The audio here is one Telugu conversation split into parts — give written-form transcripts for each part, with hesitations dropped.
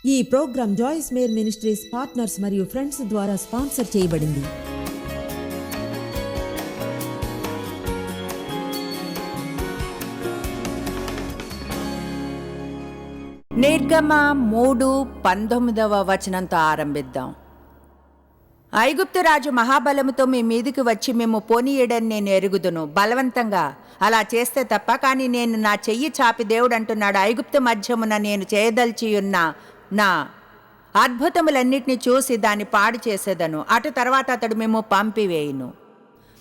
ఈ programme Joyce Meyer ministries partners మరియు ఫ్రెండ్స్ ద్వారా స్పాన్సర్ చేయబడింది. నిర్గమ 3:19 ఆరంభిద్దాం. ఐగుప్తు రాజు మహాబలముతో మీ మీదికి వచ్చి మేము పోనీయడని నేను ఎరుగుదును. బలవంతంగా అలా చేస్తే తప్ప. కానీ నేను నా చెయ్యి చాపి దేవుడు అంటున్నాడు, ఐగుప్తు మధ్యమున నేను చేయదల్చియున్న నా అద్భుతములన్నిటినీ చూసి దాన్ని పాడు చేసేదను. అటు తర్వాత అతడు మేము పంపివేయును.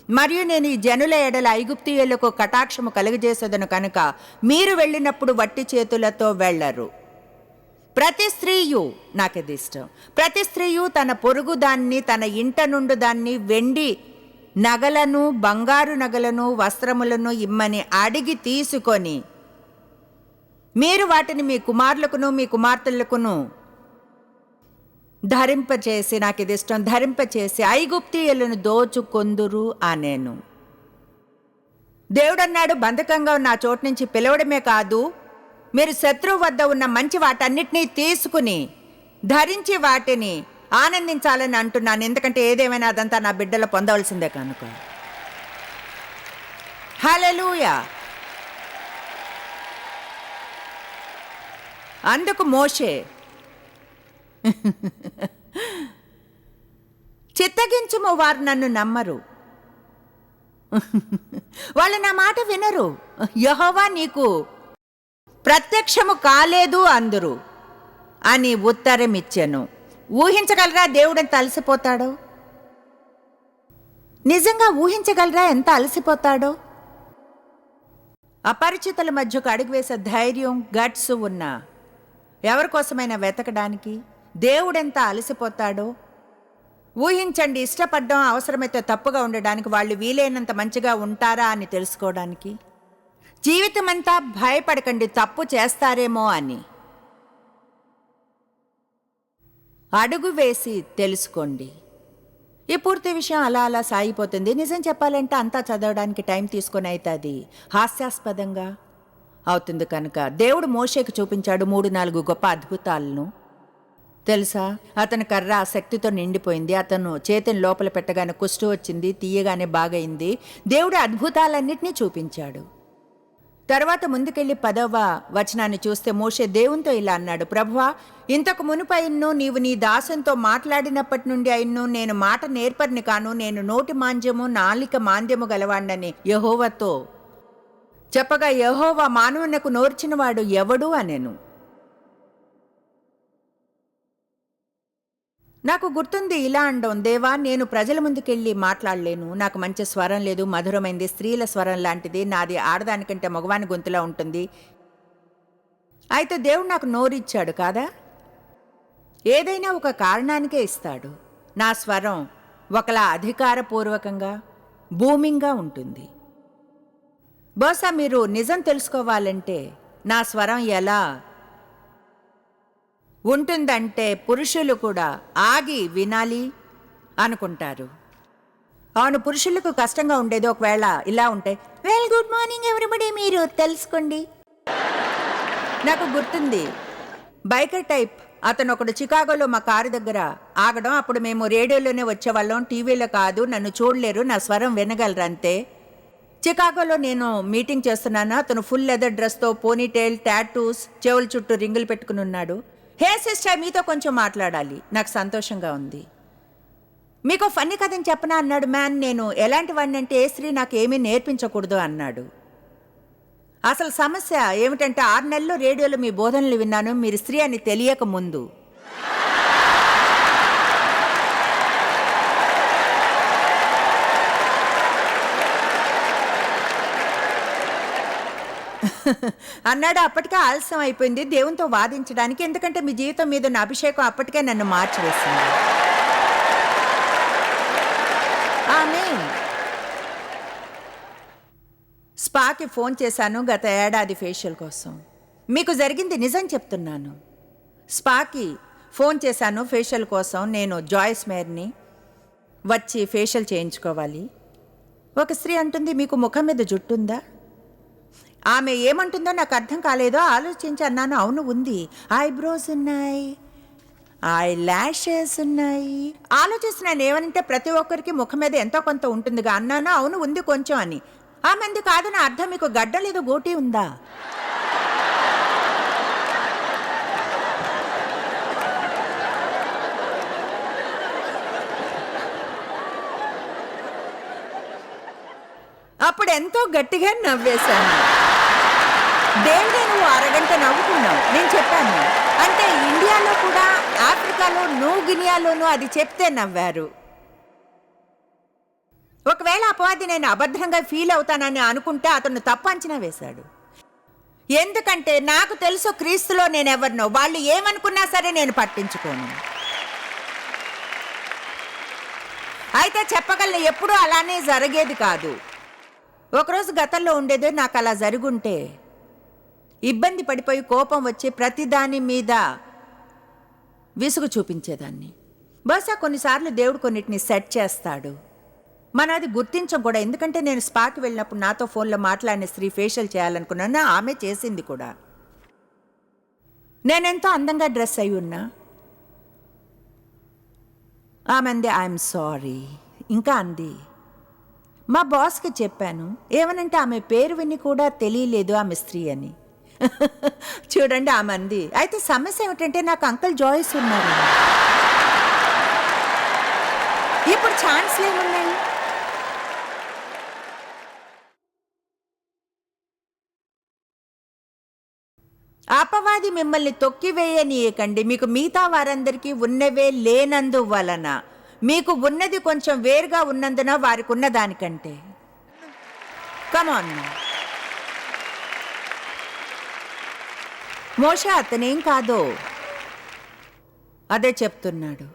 మరియు నేను ఈ జనుల ఎడల ఐగుప్తీయులకు కటాక్షము కలుగజేసేదను కనుక మీరు వెళ్ళినప్పుడు వట్టి చేతులతో వెళ్ళరు. ప్రతి స్త్రీయు, నాకిది ఇష్టం, ప్రతి స్త్రీయు తన పొరుగు దాన్ని, తన ఇంట నుండి దాన్ని వెండి నగలను, బంగారు నగలను, వస్త్రములను ఇమ్మని అడిగి తీసుకొని మీరు వాటిని మీ కుమారులకును మీ కుమార్తెలకును ధరింపచేసి, నాకిది ఇష్టం, ధరింపచేసి ఐగుప్తీయులను దోచుకొందురు అనేను. దేవుడన్నాడు, బంధకంగా ఉన్న ఆ చోటు నుంచి పిలవడమే కాదు, మీరు శత్రువు వద్ద ఉన్న మంచి వాటన్నిటినీ తీసుకుని ధరించి వాటిని ఆనందించాలని అంటున్నాను. ఎందుకంటే ఏదేమైనా అదంతా నా బిడ్డలు పొందవలసిందే కనుక. హల్లెలూయా. అందుకు మోషే, చిత్తగించుము, వారు నన్ను నమ్మరు, వాళ్ళు నా మాట వినరు, యెహోవా నీకు ప్రత్యక్షము కాలేదు అందురు అని ఉత్తరం ఇచ్చెను. ఊహించగలరా దేవుడు ఎంత అలసిపోతాడో? నిజంగా ఊహించగలరా ఎంత అలసిపోతాడో? అపరిచితుల మధ్యకు అడుగు వేసే ధైర్యం, గట్స్ ఉన్న ఎవరి కోసమైనా వెతకడానికి దేవుడెంత అలసిపోతాడో ఊహించండి. ఇష్టపడ్డం, అవసరమైతే తప్పుగా ఉండడానికి, వాళ్ళు వీలైనంత మంచిగా ఉంటారా అని తెలుసుకోవడానికి. జీవితమంతా భయపడకండి తప్పు చేస్తారేమో అని. అడుగు వేసి తెలుసుకోండి. ఈ పూర్తి విషయం అలా అలా సాగిపోతుంది. నిజం చెప్పాలంటే అంతా చదవడానికి టైం తీసుకొని అయితే అది హాస్యాస్పదంగా అవుతుంది. కనుక దేవుడు మోషేకు చూపించాడు 3-4 గొప్ప అద్భుతాలను. తెలుసా, అతని కర్ర శక్తితో నిండిపోయింది. అతను చేతిని లోపల పెట్టగానే కుష్టు వచ్చింది, తీయగానే బాగైంది. దేవుడు అద్భుతాలన్నింటినీ చూపించాడు. తర్వాత ముందుకెళ్ళి 10వ వచనాన్ని చూస్తే మోషే దేవునితో ఇలా అన్నాడు, ప్రభువా, ఇంతకు మునుపు అయిన్ను నీవు నీ దాసునితో మాట్లాడినప్పటి నుండి అయిన్ను నేను మాట నేర్పరిని కాను, నేను నోటి మాంద్యము నాలిక మాంద్యము గలవాణ్ణని యెహోవాతో చెప్పగా, యెహోవా మానవునకు నోర్చినవాడు ఎవడు అనెను. నాకు గుర్తుంది ఇలా అండం, దేవా, నేను ప్రజల ముందుకెళ్ళి మాట్లాడలేను, నాకు మంచి స్వరం లేదు, మధురమైంది, స్త్రీల స్వరం లాంటిది, నాది ఆడదానికంటే మగవాని గొంతులా ఉంటుంది. అయితే దేవుడు నాకు నోరిచ్చాడు కాదా? ఏదైనా ఒక కారణానికే ఇస్తాడు. నా స్వరం ఒకలా అధికారపూర్వకంగా బూమింగ్గా ఉంటుంది. బహుశా మీరు నిజం తెలుసుకోవాలంటే నా స్వరం ఎలా ఉంటుందంటే పురుషులు కూడా ఆగి వినాలి అనుకుంటారు. అవును, పురుషులకు కష్టంగా ఉండేది ఒకవేళ ఇలా ఉంటే, వెల్ గుడ్ మార్నింగ్ ఎవ్రీబడి, మీరు తెలుసుకోండి. నాకు గుర్తుంది, బైకర్ టైప్ అతను ఒకడు చికాగోలో మా కారు దగ్గర ఆగడం. అప్పుడు మేము రేడియోలోనే వచ్చేవాళ్ళం, టీవీలో కాదు. నన్ను చూడలేరు, నా స్వరం వినగలరు అంతే. చికాగోలో నేను మీటింగ్ చేస్తున్నాను. అతను ఫుల్ లెదర్ డ్రెస్తో, పోనీటైల్, టాటూస్, చెవుల చుట్టూ రింగులు పెట్టుకుని ఉన్నాడు. హే సిస్టర్, మీతో కొంచెం మాట్లాడాలి. నాకు సంతోషంగా ఉంది. మీకు ఫన్నీ కథని చెప్పనా అన్నాడు. మ్యాన్, నేను ఎలాంటి వాడిని అంటే ఏ స్త్రీ నాకు ఏమీ నేర్పించకూడదు అన్నాడు. అసలు సమస్య ఏమిటంటే 6 నెలలు రేడియోలో మీ బోధనలు విన్నాను, మీరు స్త్రీ అని తెలియక ముందు. అన్నాడు. అప్పటికే ఆలస్యం అయిపోయింది దేవునితో వాదించడానికి, ఎందుకంటే మీ జీవితం మీద ఉన్న అభిషేకం అప్పటికే నన్ను మార్చివేసింది. ఆమేన్. స్పాకి ఫోన్ చేశాను గత ఏడాది ఫేషియల్ కోసం. మీకు జరిగింది నిజం చెప్తున్నాను. స్పాకి ఫోన్ చేశాను ఫేషియల్ కోసం. నేను జాయిస్ మేర్ని, వచ్చి ఫేషియల్ చేయించుకోవాలి. ఒక స్త్రీ అంటుంది, మీకు ముఖం మీద జుట్టు ఉందా? ఆమె ఏమంటుందో నాకు అర్థం కాలేదో ఆలోచించి అన్నాను, అవును ఉంది, ఐబ్రోస్ ఉన్నాయి, ఐ ల్యాషెస్ ఉన్నాయి. ఆలోచిస్తున్నాను ఏమనంటే ప్రతి ఒక్కరికి ముఖం మీద ఎంతో కొంత ఉంటుందిగా అన్నాను. అవును ఉంది కొంచెం అని. ఆ మంది కాదని అర్థం మీకు గడ్డం లేదు గోటి ఉందా? అప్పుడు ఎంతో గట్టిగా నవ్వేశాను. దేవుడే నువ్వు అరగంట నవ్వుకున్నావు. నేను చెప్పాను అంటే ఇండియాలో కూడా ఆఫ్రికాలో న్యూ గినియాలోనూ అది చెప్తే నవ్వారు. ఒకవేళ అపవాది నేను అభద్రంగా ఫీల్ అవుతానని అనుకుంటే అతను తప్పు అంచనా వేశాడు. ఎందుకంటే నాకు తెలుసు క్రీస్తులో నేను ఎవరినో. వాళ్ళు ఏమనుకున్నా సరే నేను పట్టించుకోను. అయితే చెప్పగలను ఎప్పుడూ అలానే జరిగేది కాదు. ఒకరోజు గతంలో ఉండేదే నాకు అలా జరుగుంటే ఇబ్బంది పడిపోయి కోపం వచ్చి ప్రతిదాని మీద విసుగు చూపించేదాన్ని. బహుశా కొన్నిసార్లు దేవుడు కొన్నిటిని సెట్ చేస్తాడు. మనం అది గుర్తించం కూడా. ఎందుకంటే నేను స్పాకి వెళ్ళినప్పుడు నాతో ఫోన్లో మాట్లాడిన స్త్రీ ఫేషియల్ చేయాలనుకున్నాను. ఆమె చేసింది కూడా. నేనెంతో అందంగా డ్రెస్ అయి ఉన్నా. ఆమె అంది ఐఎమ్ సారీ. ఇంకా అంది. మా బాస్కి చెప్పాను. ఏమనంటే ఆమె పేరు విని కూడా తెలియలేదు ఆమె స్త్రీ అని. చూడండి ఆమె అంది. అయితే సమస్య ఏమిటంటే నాకు అంకుల్ జాయిస్ ఉన్నారు. ఇప్పుడు ఛాన్స్లు ఏమున్నాయి? అపవాది మిమ్మల్ని తొక్కివేయనీయకండి. మీకు మిగతా వారందరికీ ఉన్నవే లేనందువలన, మీకు ఉన్నది కొంచెం వేరుగా ఉన్నందున వారికి ఉన్న దానికంటే. కమాన్. మోషే అతనేం కాదో అదే చెప్తున్నాడు.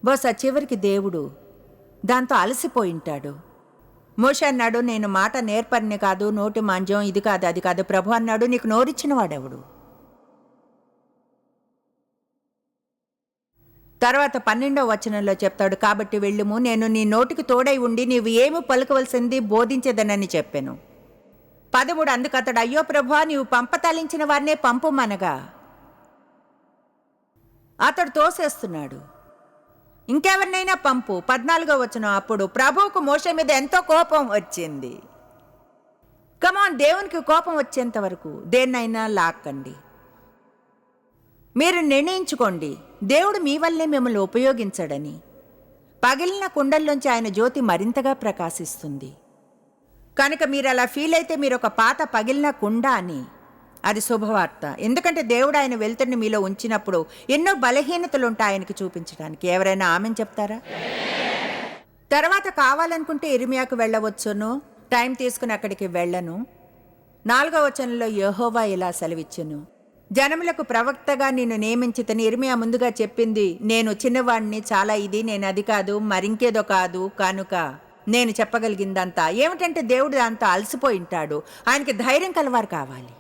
బహుశా చివరికి దేవుడు దాంతో అలసిపోయింటాడు. మోషే అన్నాడు, నేను మాట నేర్పరిని కాదు, నోటి మాంద్యం ఇది కాదు అది కాదు. ప్రభు అన్నాడు, నీకు నోరిచ్చిన వాడెవడు? తర్వాత 12వ వచనంలో చెప్తాడు, కాబట్టి వెళ్ళుము, నేను నీ నోటికి తోడై ఉండి నీవు ఏమి పలుకవలసింది బోధించేదనని చెప్పాను. 13 అందుకు అతడు, అయ్యో ప్రభువా, నీవు పంపతలించిన వారినే పంపుమనగా అతడు తోసేస్తున్నాడు. ఇంకెవరినైనా పంపు. 14వ వచనం, అప్పుడు ప్రభువుకు మోషే మీద ఎంతో కోపం వచ్చింది. కమాన్, దేవునికి కోపం వచ్చేంత వరకు దేన్నైనా లాక్కండి. మీరు నిర్ణయించుకోండి, దేవుడు మీ వల్లే మిమ్మల్ని ఉపయోగించడని. పగిలిన కుండల్లోంచి ఆయన జ్యోతి మరింతగా ప్రకాశిస్తుంది. కనుక మీరు అలా ఫీల్ అయితే మీరు ఒక పాత పగిలిన కుండ అని. అది శుభవార్త. ఎందుకంటే దేవుడు ఆయన వెలుతురిని మీలో ఉంచినప్పుడు ఎన్నో బలహీనతలు ఉంటాయి ఆయనకి చూపించడానికి. ఎవరైనా ఆమెను చెప్తారా? తర్వాత కావాలనుకుంటే ఇర్మియాకు వెళ్ళవచ్చును, టైం తీసుకుని అక్కడికి వెళ్ళను. 4వ వచనంలో యెహోవా ఇలా సెలవిచ్చును, జనములకు ప్రవక్తగా నిన్ను నియమించితని. ఇర్మియా ముందుగా చెప్పింది, నేను చిన్నవాడిని, చాలా ఇది, నేను అది కాదు మరింకేదో కాదు, కనుక నేను చెప్పగలిగిందంతా. ఏమిటంటే దేవుడు దాంతో అలసిపోయి ఉంటాడు. ఆయనకి ధైర్యం కలవారు కావాలి,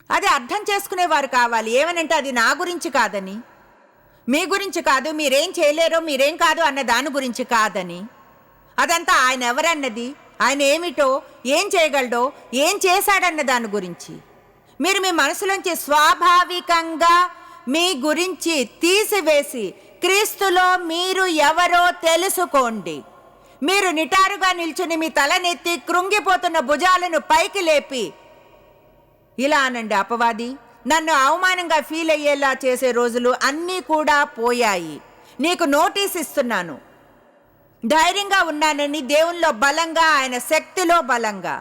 అది అర్థం చేసుకునేవారు కావాలి. ఏమనంటే అది నా గురించి కాదని, మీ గురించి కాదు, మీరేం చేయలేరో మీరేం కాదు అన్న దాని గురించి కాదని. అదంతా ఆయన ఎవరన్నది, ఆయన ఏమిటో, ఏం చేయగలడో, ఏం చేశాడన్న దాని గురించి. మీరు మీ మనసులోంచి స్వాభావికంగా మీ గురించి తీసివేసి క్రీస్తులో మీరు ఎవరో తెలుసుకోండి. మీరు నిటారుగా నిల్చుని మీ తలనెత్తి కృంగిపోతున్న భుజాలను పైకి లేపి ఇలా అనండి, అపవాది, నన్ను అవమానంగా ఫీల్ అయ్యేలా చేసే రోజులు అన్నీ కూడా పోయాయి. నీకు నోటీస్ ఇస్తున్నాను. ధైర్యంగా ఉన్నానని, దేవునిలో బలంగా, ఆయన శక్తిలో బలంగా.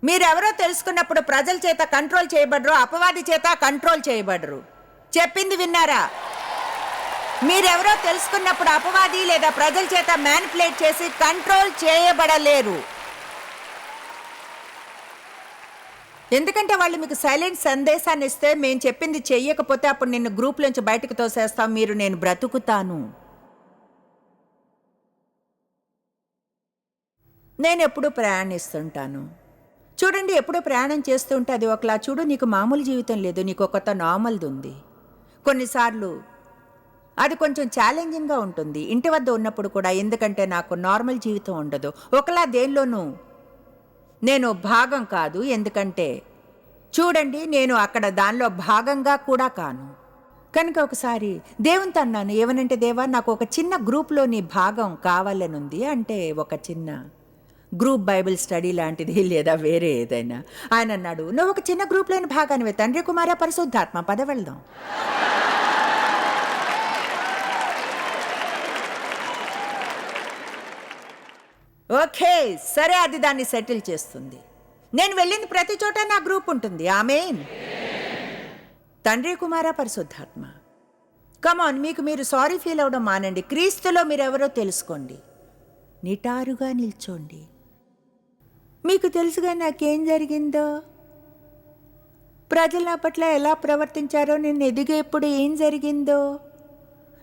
మీరెవరో తెలుసుకున్నప్పుడు ప్రజల చేత కంట్రోల్ చేయబడరు, అపవాది చేత కంట్రోల్ చేయబడరు. చెప్పింది విన్నారా? మీరెవరో తెలుసుకున్నప్పుడు అపవాది లేదా ప్రజల చేత మ్యానిపులేట్ చేసి కంట్రోల్ చేయబడలేరు. ఎందుకంటే వాళ్ళు మీకు సైలెంట్ సందేశాన్ని ఇస్తే, మేము చెప్పింది చెయ్యకపోతే అప్పుడు నిన్ను గ్రూప్లోంచి బయటకు తోసేస్తాం, మీరు నేను బ్రతుకుతాను. నేను ఎప్పుడూ ప్రయాణిస్తుంటాను. చూడండి, ఎప్పుడూ ప్రయాణం చేస్తుంటే అది ఒకలా. చూడు, నీకు మామూలు జీవితం లేదు, నీకు ఒక కొత్త నార్మల్ది ఉంది. కొన్నిసార్లు అది కొంచెం ఛాలెంజింగ్గా ఉంటుంది ఇంటి వద్ద ఉన్నప్పుడు కూడా. ఎందుకంటే నాకు నార్మల్ జీవితం ఉండదు. ఒకలా దేనిలోనూ నేను భాగం కాదు. ఎందుకంటే చూడండి, నేను అక్కడ దానిలో భాగంగా కూడా కాను. కనుక ఒకసారి దేవునితో అన్నాను, ఏమనంటే, దేవా, నాకు ఒక చిన్న గ్రూప్లోని భాగం కావాలనుంది. అంటే ఒక చిన్న గ్రూప్ బైబిల్ స్టడీ లాంటిది, లేదా వేరే ఏదైనా. ఆయన అన్నాడు, నువ్వు ఒక చిన్న గ్రూప్లోని భాగానివే, తండ్రి, కుమార, పరిశుద్ధాత్మ, పద వెళ్దాం. ఓకే, సరే, అది దాన్ని సెటిల్ చేస్తుంది. నేను వెళ్ళింది ప్రతి చోట నా గ్రూప్ ఉంటుంది. ఆమేన్. తండ్రి, కుమార, పరిశుద్ధాత్మ. కమాన్, మీకు మీరు సారీ ఫీల్ అవడం మానండి. క్రీస్తులో మీరెవరో తెలుసుకోండి. నిటారుగా నిల్చోండి. మీకు తెలుసుగా నాకేం జరిగిందో, ప్రజలు నా పట్ల ఎలా ప్రవర్తించారో, నేను ఎదిగేప్పుడు ఏం జరిగిందో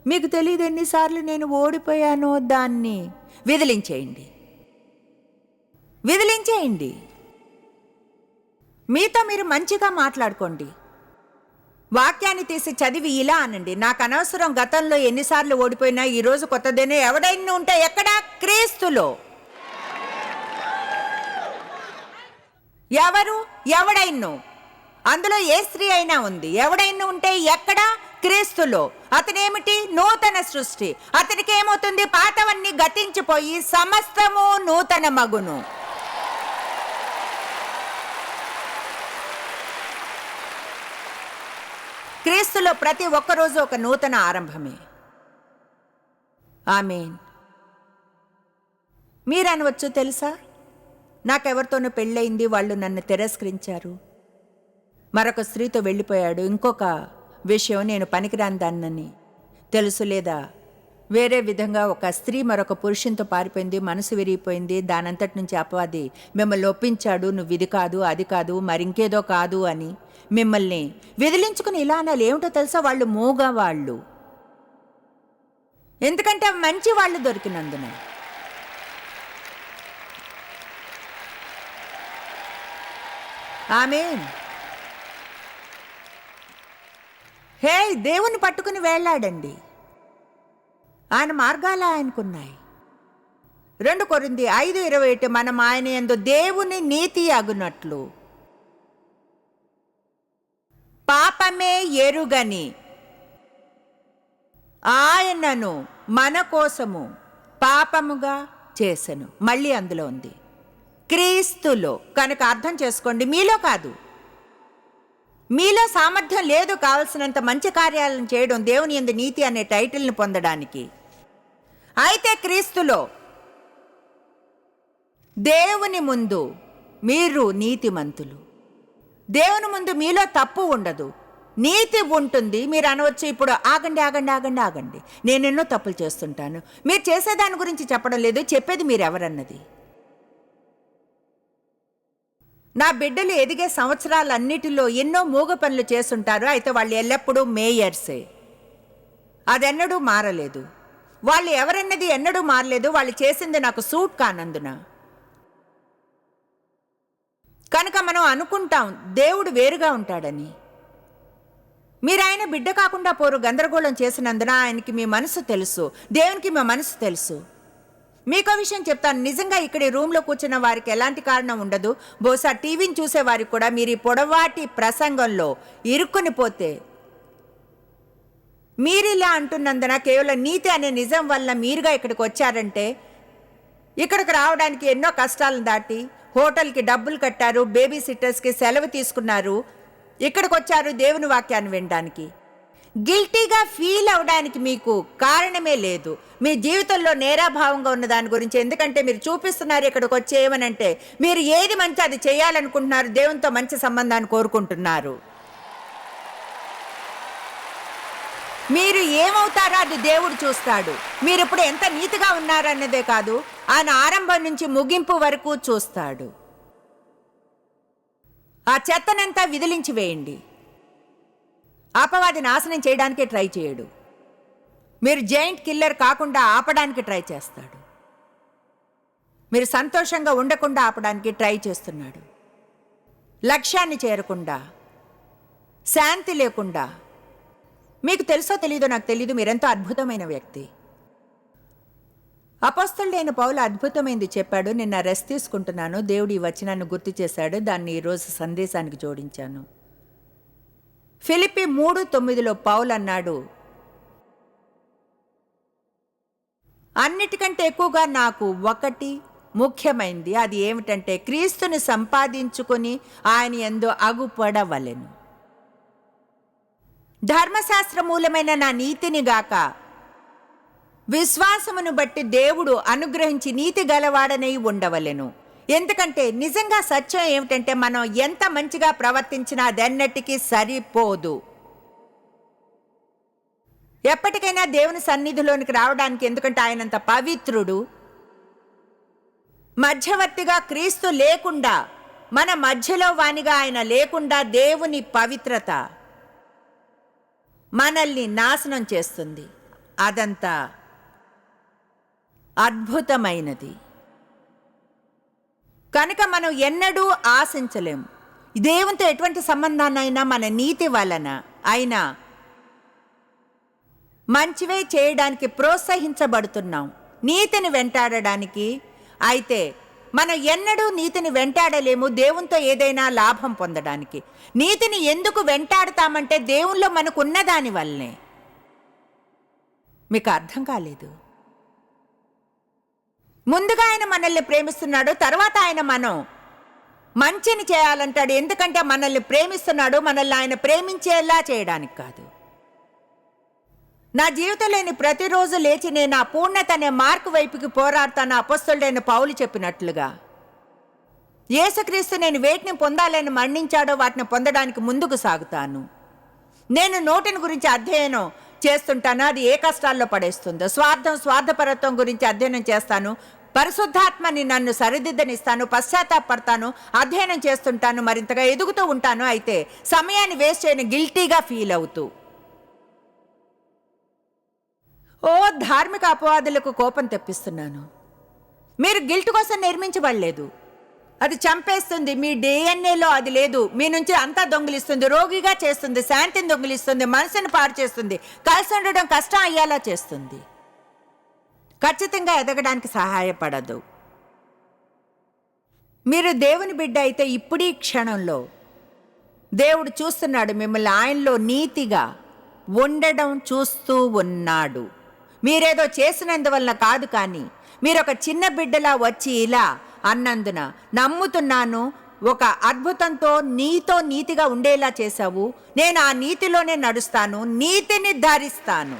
మీకు తెలియదు. ఎన్నిసార్లు నేను ఓడిపోయానో దాన్ని విదిలించేయండి. విదిలించేయండి. మీతో మీరు మంచిగా మాట్లాడుకోండి. వాక్యాన్ని తీసి చదివి ఇలా అనండి, నాకు అనవసరం గతంలో ఎన్నిసార్లు ఓడిపోయినా ఈరోజు కొత్తదేనే. ఎవడైనా ఉంటే ఎక్కడా? క్రీస్తులో. ఎవరు? ఎవడైనా. అందులో ఏ స్త్రీ అయినా ఉంది. ఎవడైనా ఉంటే ఎక్కడా? క్రీస్తులో. అతనేమిటి? నూతన సృష్టి. అతనికి ఏమవుతుంది? పాతవన్నీ గతించిపోయి సమస్తము నూతన మగును. క్రీస్తులో ప్రతి ఒక్కరోజు ఒక నూతన ఆరంభమే. ఆమేన్. మీరనవచ్చు, తెలుసా, నాకెవరితోనూ పెళ్ళయింది, వాళ్ళు నన్ను తిరస్కరించారు, మరొక స్త్రీతో వెళ్ళిపోయాడు, ఇంకొక విషయం, నేను పనికిరాని దాన్నని తెలుసు, లేదా వేరే విధంగా ఒక స్త్రీ మరొక పురుషునితో పారిపోయింది, మనసు విరిగిపోయింది, దానంతటి నుంచి అపవాది మిమ్మల్ని ఒప్పించాడు, నువ్వు ఇది కాదు, అది కాదు, మరింకేదో కాదు అని మిమ్మల్ని విదిలించుకుని ఇలా అనాలి. ఏమిటో తెలుసా, వాళ్ళు మూగవాళ్ళు. ఎందుకంటే మంచి వాళ్ళు దొరికినందున. ఆమేన్. హే, దేవుని పట్టుకుని వేళ్లాడండి. ఆయన మార్గాలు ఆయనకున్నాయి. 2 కొరింథీ 5:28, మనం ఆయన యందు దేవుని నీతి అగునట్లు పాపమే ఎరుగని ఆయనను మన కోసము పాపముగా చేసెను. మళ్ళీ అందులో ఉంది క్రీస్తులో. కనుక అర్థం చేసుకోండి, మీలో కాదు. మీలో సామర్థ్యం లేదు కావలసినంత మంచి కార్యాలను చేయడం, దేవుని యందు నీతి అనే టైటిల్ని పొందడానికి. అయితే క్రీస్తులో దేవుని ముందు మీరు నీతిమంతులు. దేవుని ముందు మీలో తప్పు ఉండదు, నీతి ఉంటుంది. మీరు అనవచ్చు, ఇప్పుడు ఆగండి ఆగండి ఆగండి ఆగండి, నేనెన్నో తప్పులు చేస్తుంటాను. మీరు చేసేదాని గురించి చెప్పడం లేదు, చెప్పేది మీరెవరన్నది. నా బిడ్డలు ఎదిగే సంవత్సరాలన్నిటిలో ఎన్నో మూగ పనులు చేస్తుంటారు. అయితే వాళ్ళు ఎల్లప్పుడూ మేయర్సే. అదెన్నడూ మారలేదు. వాళ్ళు ఎవరన్నది ఎన్నడూ మారలేదు. వాళ్ళు చేసింది నాకు సూట్ కానందున. కనుక మనం అనుకుంటాం దేవుడు వేరుగా ఉంటాడని. మీరు ఆయన బిడ్డ కాకుండా పోరు గందరగోళం చేసినందున ఆయనకి మీ మనసు తెలుసు, దేవునికి మీ మనసు తెలుసు. మీకో విషయం చెప్తాను, నిజంగా ఇక్కడ ఈ రూమ్లో కూర్చున్న వారికి ఎలాంటి కారణం ఉండదు. బహుశా టీవీని చూసే వారికి కూడా మీరు ఈ పొడవాటి ప్రసంగంలో ఇరుక్కుని పోతే, మీరిలా అంటున్నందున, కేవలం నీతి అనే నిజం వల్ల మీరుగా ఇక్కడికి వచ్చారంటే, ఇక్కడికి రావడానికి ఎన్నో కష్టాలను దాటి హోటల్కి డబ్బులు కట్టారు, బేబీ సిట్టర్స్కి సెలవు తీసుకున్నారు, ఇక్కడికి వచ్చారు దేవుని వాక్యాన్ని వినడానికి. గిల్టీగా ఫీల్ అవడానికి మీకు కారణమే లేదు. మీ జీవితంలో నేరాభావంగా ఉన్న దాని గురించి. ఎందుకంటే మీరు చూపిస్తున్నారు ఇక్కడికి వచ్చి ఏమనంటే, మీరు ఏది మంచి అది చేయాలనుకుంటున్నారు, దేవునితో మంచి సంబంధాన్ని కోరుకుంటున్నారు. మీరు ఏమవుతారో అది దేవుడు చూస్తాడు. మీరు ఇప్పుడు ఎంత నీతిగా ఉన్నారన్నదే కాదు, ఆయన ఆరంభం నుంచి ముగింపు వరకు చూస్తాడు. ఆ చెత్తనంతా విదిలించి వేయండి. అపవాది నాశనం చేయడానికే ట్రై చేయడు. మీరు జైంట్ కిల్లర్ కాకుండా ఆపడానికి ట్రై చేస్తాడు. మీరు సంతోషంగా ఉండకుండా ఆపడానికి ట్రై చేస్తున్నాడు. లక్ష్యాన్ని చేరకుండా, శాంతి లేకుండా. మీకు తెలుసో తెలీదో నాకు తెలీదు, మీరెంతో అద్భుతమైన వ్యక్తి. అపొస్తలుడైన పౌలు అద్భుతమైంది చెప్పాడు. నిన్న రెస్ట్ తీసుకుంటున్నాను, దేవుడు ఈ వచనాన్ని గుర్తు చేశాడు, దాన్ని ఈరోజు సందేశానికి జోడించాను. ఫిలిప్పీ 3:9 పౌలు అన్నాడు, అన్నిటికంటే ఎక్కువగా నాకు ఒకటి ముఖ్యమైంది, అది ఏమిటంటే క్రీస్తుని సంపాదించుకొని ఆయన యందు అగుపడవలెను. ధర్మశాస్త్ర మూలమైన నా నీతిని గాక విశ్వాసమును బట్టి దేవుడు అనుగ్రహించి నీతి గలవాడనై ఉండవలెను. ఎందుకంటే నిజంగా సత్యం ఏమిటంటే మనం ఎంత మంచిగా ప్రవర్తించినా అదెన్నటికీ సరిపోదు. ఎప్పటికైనా దేవుని సన్నిధిలోనికి రావడానికి, ఎందుకంటే ఆయనంత పవిత్రుడు. మధ్యవర్తిగా క్రీస్తు లేకుండా, మన మధ్యలో వానిగా ఆయన లేకుండా దేవుని పవిత్రత మనల్ని నాశనం చేస్తుంది. అదంతా అద్భుతమైనది. కనుక మనం ఎన్నడూ ఆశించలేం. దేవునితో ఎటువంటి సంబంధాన్నైనా మన నీతి వలన అయినా మంచివే చేయడానికి ప్రోత్సహించబడుతున్నాం, నీతిని వెంటాడడానికి. అయితే మనం ఎన్నడూ నీతిని వెంటాడలేము దేవునితో ఏదైనా లాభం పొందడానికి. నీతిని ఎందుకు వెంటాడుతామంటే దేవునిలో మనకు ఉన్నదాని వల్లనే. మీకు అర్థం కాలేదు? ముందుగా ఆయన మనల్ని ప్రేమిస్తున్నాడు, తర్వాత ఆయన మనం మంచిని చేయాలంటాడు. ఎందుకంటే మనల్ని ప్రేమిస్తున్నాడు, మనల్ని ఆయన ప్రేమించేలా చేయడానికి కాదు. నా జీవితంలోని ప్రతిరోజు లేచి నేను ఆ పూర్ణత అనే మార్కు వైపుకి పోరాడతాను. అపొస్తలుడైన పౌలు చెప్పినట్లుగా యేసుక్రీస్తు నేను వేటిని పొందాలని మరణించాడో వాటిని పొందడానికి ముందుకు సాగుతాను. నేను నోటిని గురించి అధ్యయనం చేస్తుంటాను, అది ఏ కష్టాల్లో పడేస్తుందో. స్వార్థపరత్వం గురించి అధ్యయనం చేస్తాను. పరిశుద్ధాత్మని నన్ను సరిదిద్దనిస్తాను, పశ్చాత్తాపడతాను, అధ్యయనం చేస్తుంటాను, మరింతగా ఎదుగుతూ ఉంటాను. అయితే సమయాన్ని వేస్ట్ చేయని గిల్టీగా ఫీల్ అవుతూ, ధార్మిక అపవాదులకు కోపం తెప్పిస్తున్నాను. మీరు గిల్ట్ కోసం నిర్మించబడలేదు. అది చంపేస్తుంది, మీ డిఎన్ఏలో అది లేదు. మీ నుంచి అంతా దొంగిలిస్తుంది, రోగిగా చేస్తుంది, శాంతిని దొంగిలిస్తుంది, మనసును పాడు చేస్తుంది, కలిసి ఉండడం కష్టం అయ్యేలా చేస్తుంది, ఖచ్చితంగా ఎదగడానికి సహాయపడదు. మీరు దేవుని బిడ్డ అయితే ఇప్పుడు ఈ క్షణంలో దేవుడు చూస్తున్నాడు, మిమ్మల్ని ఆయనలో నీతిగా ఉండడం చూస్తూ ఉన్నాడు. మీరేదో చేసినందువల్ల కాదు, కానీ మీరు ఒక చిన్న బిడ్డలా వచ్చి ఇలా అన్నందున నమ్ముతున్నాను, ఒక అద్భుతంతో నీతో నీతిగా ఉండేలా చేశావు, నేను ఆ నీతిలోనే నడుస్తాను, నీతిని ధరిస్తాను.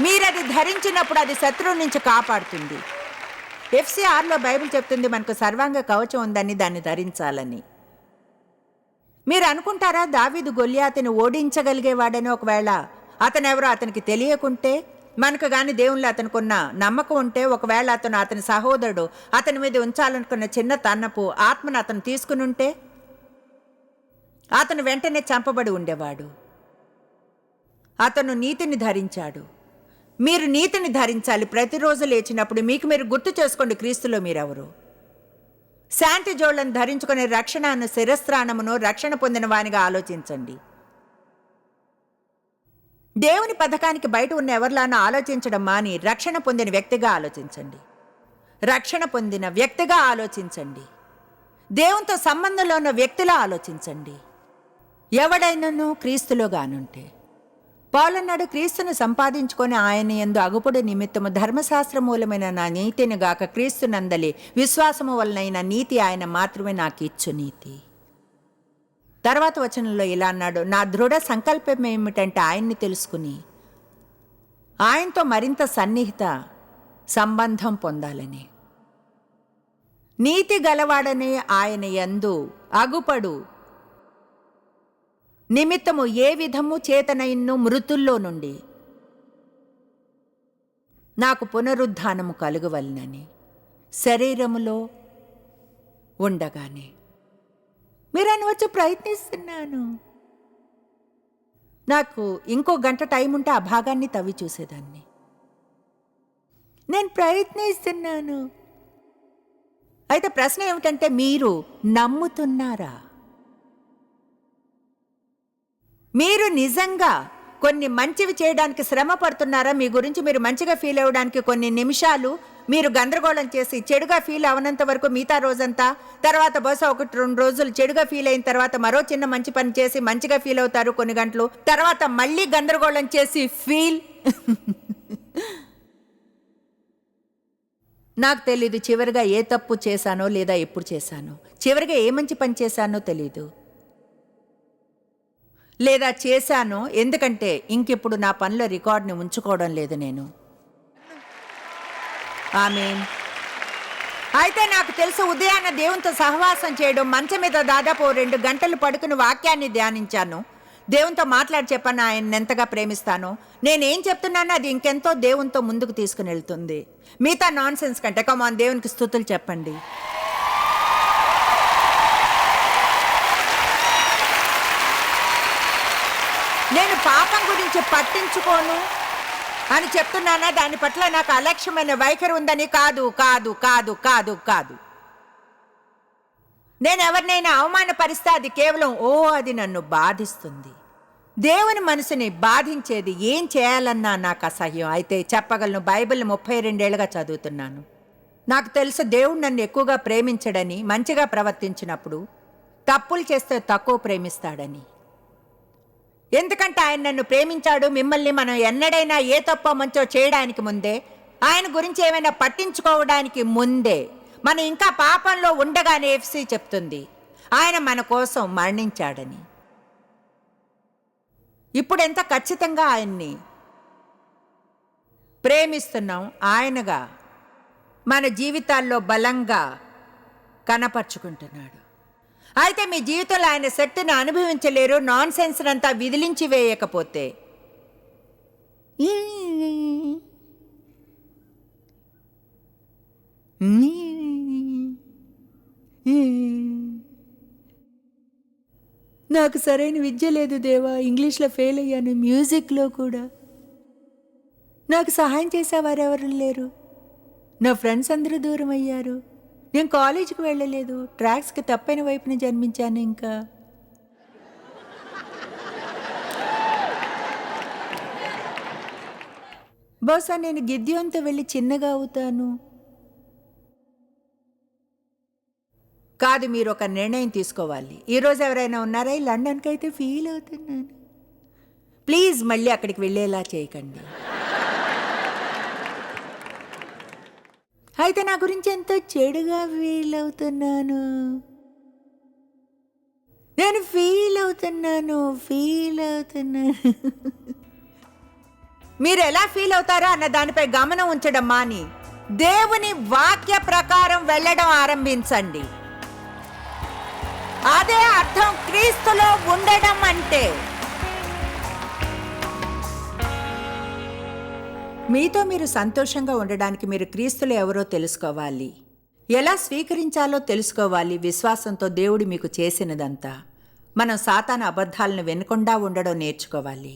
మీరది ధరించినప్పుడు అది శత్రువు నుంచి కాపాడుతుంది. FC6లో బైబిల్ చెప్తుంది మనకు సర్వాంగ కవచం ఉందని, దాన్ని ధరించాలని. మీరు అనుకుంటారా దావీదు గొల్యాతుని ఓడించగలిగేవాడని? ఒకవేళ అతనెవరో అతనికి తెలియకుంటే, మనకు కానీ దేవుళ్ళు అతనుకున్న నమ్మకం ఉంటే, ఒకవేళ అతని సహోదరుడు అతని మీద ఉంచాలనుకున్న చిన్న తన్నపు ఆత్మను అతను తీసుకుని ఉంటే, అతను వెంటనే చంపబడి ఉండేవాడు. అతను నీతిని ధరించాడు. మీరు నీతిని ధరించాలి. ప్రతిరోజు లేచినప్పుడు మీకు మీరు గుర్తు చేసుకోండి, క్రీస్తులో మీరెవరు. శాంతి జోళ్లను ధరించుకునే రక్షణను, శిరస్త్రాణమును రక్షణ పొందిన వానిగా ఆలోచించండి. దేవుని పథకానికి బయట ఉన్న ఎవరిలానో ఆలోచించడం మాని రక్షణ పొందిన వ్యక్తిగా ఆలోచించండి. రక్షణ పొందిన వ్యక్తిగా ఆలోచించండి. దేవునితో సంబంధంలో ఉన్న వ్యక్తిలా ఆలోచించండి. ఎవడైనను క్రీస్తులో గానుంటే, పౌలన్నాడు, క్రీస్తును సంపాదించుకొని ఆయన యందు అగుపడు నిమిత్తము ధర్మశాస్త్ర మూలమైన నా నీతిని గాక క్రీస్తునందలి విశ్వాసము వలనైన నీతి ఆయన మాత్రమే నాకు ఇచ్చు నీతి. తర్వాత వచనంలో ఇలా అన్నాడు, నా దృఢ సంకల్పం ఏమిటంటే ఆయన్ని తెలుసుకుని ఆయనతో మరింత సన్నిహిత సంబంధం పొందాలని. నీతి గలవాడనే ఆయన యందు అగుపడు నిమిత్తము ఏ విధము చేతనైన్ను మృతుల్లో నుండి నాకు పునరుద్ధానము కలుగవలనని శరీరములో ఉండగానే. మీరు అనవచ్చు, ప్రయత్నిస్తున్నాను, నాకు ఇంకో గంట టైం ఉంటే ఆ భాగాన్ని తవ్వి చూసేదాన్ని. నేను ప్రయత్నిస్తున్నాను. అయితే ప్రశ్న ఏమిటంటే, మీరు నమ్ముతున్నారా? మీరు నిజంగా కొన్ని మంచివి చేయడానికి శ్రమ పడుతున్నారా? మీ గురించి మీరు మంచిగా ఫీల్ అవ్వడానికి కొన్ని నిమిషాలు మీరు గందరగోళం చేసి చెడుగా ఫీల్ అవనంత వరకు మిగతా రోజంతా, తర్వాత బహుశా 1-2 రోజులు చెడుగా ఫీల్ అయిన తర్వాత మరో చిన్న మంచి పని చేసి మంచిగా ఫీల్ అవుతారు కొన్ని గంటలు, తర్వాత మళ్ళీ గందరగోళం చేసి ఫీల్. నాకు తెలీదు చివరిగా ఏ తప్పు చేశానో లేదా ఎప్పుడు చేశానో, చివరిగా ఏ మంచి పని చేశానో తెలీదు, లేదా చేశానో ఎందుకంటే ఇంకెప్పుడు నా పనుల రికార్డుని ఉంచుకోవడం లేదు నేను. ఆమేన్. అయితే నాకు తెలుసు ఉదయాన్న దేవునితో సహవాసం చేయడం, మంచం మీద దాదాపు 2 గంటలు పడుకుని వాక్యాన్ని ధ్యానించాను, దేవునితో మాట్లాడి చెప్పాను ఆయన ఎంతగా ప్రేమిస్తాను, నేనేం చెప్తున్నానో అది ఇంకెంతో దేవునితో ముందుకు తీసుకుని వెళ్తుంది. మిగతా నాన్ సెన్స్ కంటే కమాన్ దేవునికి స్తుతులు చెప్పండి. నేను పాపం గురించి పట్టించుకోను అని చెప్తున్నానా? దాని పట్ల నాకు అలక్ష్యమైన వైఖరి ఉందని కాదు, కాదు, కాదు, కాదు, కాదు. నేను ఎవరినైనా అవమానపరిస్తే అది కేవలం అది నన్ను బాధిస్తుంది. దేవుని మనసుని బాధించేది ఏం చేయాలన్నా నాకు అసహ్యం. అయితే చెప్పగలను, బైబిల్ 32 ఏళ్ళుగా చదువుతున్నాను. నాకు తెలుసు దేవుడు నన్ను ఎక్కువగా ప్రేమించడని, మంచిగా ప్రవర్తించినప్పుడు, తప్పులు చేస్తే తక్కువ ప్రేమిస్తాడని. ఎందుకంటే ఆయన నన్ను ప్రేమించాడు. మిమ్మల్ని మనం ఎన్నడైనా ఏ తప్పో మంచో చేయడానికి ముందే, ఆయన గురించి ఏమైనా పట్టించుకోవడానికి ముందే, మనం ఇంకా పాపంలో ఉండగానే ఎఫ్సి చెప్తుంది ఆయన మన కోసం మరణించాడని. ఇప్పుడు ఎంత ఖచ్చితంగా ఆయన్ని ప్రేమిస్తున్నాం, ఆయనగా మన జీవితాల్లో బలంగా కనపరుచుకుంటున్నాడు. అయితే మీ జీవితంలో ఆయన శక్తిని అనుభవించలేరు నాన్ సెన్స్ అంతా విదిలించి వేయకపోతే. నాకు సరైన విద్య లేదు దేవా, ఇంగ్లీష్లో ఫెయిల్ అయ్యాను, మ్యూజిక్లో కూడా. నాకు సహాయం చేసేవారు ఎవరు లేరు, నా ఫ్రెండ్స్ అందరూ దూరం అయ్యారు, నేను కాలేజీకి వెళ్ళలేదు, ట్రాక్స్కి తప్పైన వైపున జన్మించాను. ఇంకా బహుశా నేను గిద్యోన్తో వెళ్ళి చిన్నగా అవుతాను. కాదు, మీరు ఒక నిర్ణయం తీసుకోవాలి. ఈరోజు ఎవరైనా ఉన్నారా? ఈ లండన్కి అయితే ఫీల్ అవుతున్నాను. ప్లీజ్ మళ్ళీ అక్కడికి వెళ్ళేలా చేయకండి. అయితే నా గురించి ఎంతో చెడుగా ఫీల్ అవుతున్నాను, నేను ఫీల్ అవుతున్నాను. మీరు ఎలా ఫీల్ అవుతారో అన్న దానిపై గమనం ఉంచడం మాని దేవుని వాక్య ప్రకారం వెళ్ళడం ఆరంభించండి. అదే అర్థం క్రీస్తులో ఉండడం అంటే. మీతో మీరు సంతోషంగా ఉండడానికి మీరు క్రీస్తులో ఎవరో తెలుసుకోవాలి, ఎలా స్వీకరించాలో తెలుసుకోవాలి. విశ్వాసంతో దేవుడు మీకు చేసినదంతా. మనం సాతాను అబద్ధాలను వినకుండా ఉండడం నేర్చుకోవాలి.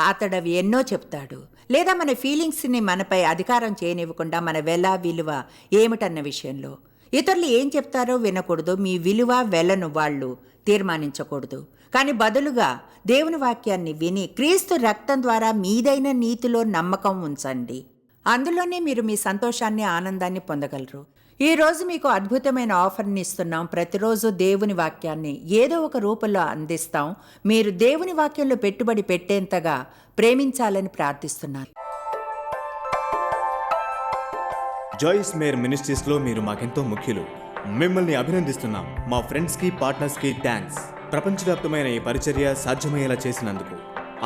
అతడు అవి ఎన్నో చెప్తాడు, లేదా మన ఫీలింగ్స్ని మనపై అధికారం చేయనివ్వకుండా మన విలువ ఏమిటన్న విషయంలో ఇతరులు ఏం చెప్తారో వినకూడదు. మీ విలువ వెలను వాళ్ళు తీర్మానించకూడదు. కానీ బదులుగా దేవుని వాక్యాన్ని విని క్రీస్తు రక్తం ద్వారా మీదైన నీతిలో నమ్మకం ఉంచండి. అందులోనే మీరు మీ సంతోషాన్ని, ఆనందాన్ని పొందగలరు. ఈరోజు మీకు అద్భుతమైన ఆఫర్ని ఇస్తున్నాం. ప్రతిరోజు దేవుని వాక్యాన్ని ఏదో ఒక రూపంలో అందిస్తాం. మీరు దేవుని వాక్యంలో పెట్టుబడి పెట్టేంతగా ప్రేమించాలని ప్రార్థిస్తున్నాను. జాయిస్ మేర్ మినిస్ట్రీస్లో మీరు మాకెంతో ముఖ్యులు. మిమ్మల్ని అభినందిస్తున్నాం. మా ఫ్రెండ్స్కి, పార్ట్నర్స్కి థ్యాంక్స్. ప్రపంచవ్యాప్తమైన ఈ పరిచర్య సాధ్యమయ్యేలా చేసినందుకు.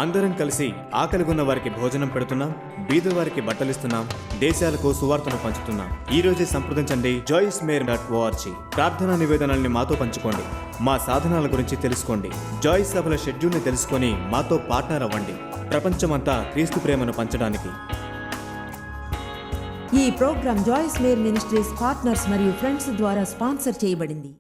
అందరం కలిసి ఆకలిగొన్న వారికి భోజనం పెడుతున్నాం, బీద వారికి బట్టలిస్తున్నాం, దేశాలకు సువార్తను పంచుతున్నాం. ఈ రోజే సంప్రదించండి joycemeir.org. ప్రార్థనా నివేదనల్ని మాతో పంచుకోండి. మా సాధనాల గురించి తెలుసుకోండి. జాయిస్ సభల షెడ్యూల్ని తెలుసుకొని మాతో పార్ట్నర్ అవ్వండి. ప్రపంచమంతా క్రీస్తు ప్రేమను పంచడానికి. ఈ programme Joyce Meyer ministries partners మరియు ఫ్రెండ్స్ ద్వారా స్పాన్సర్ చేయబడింది.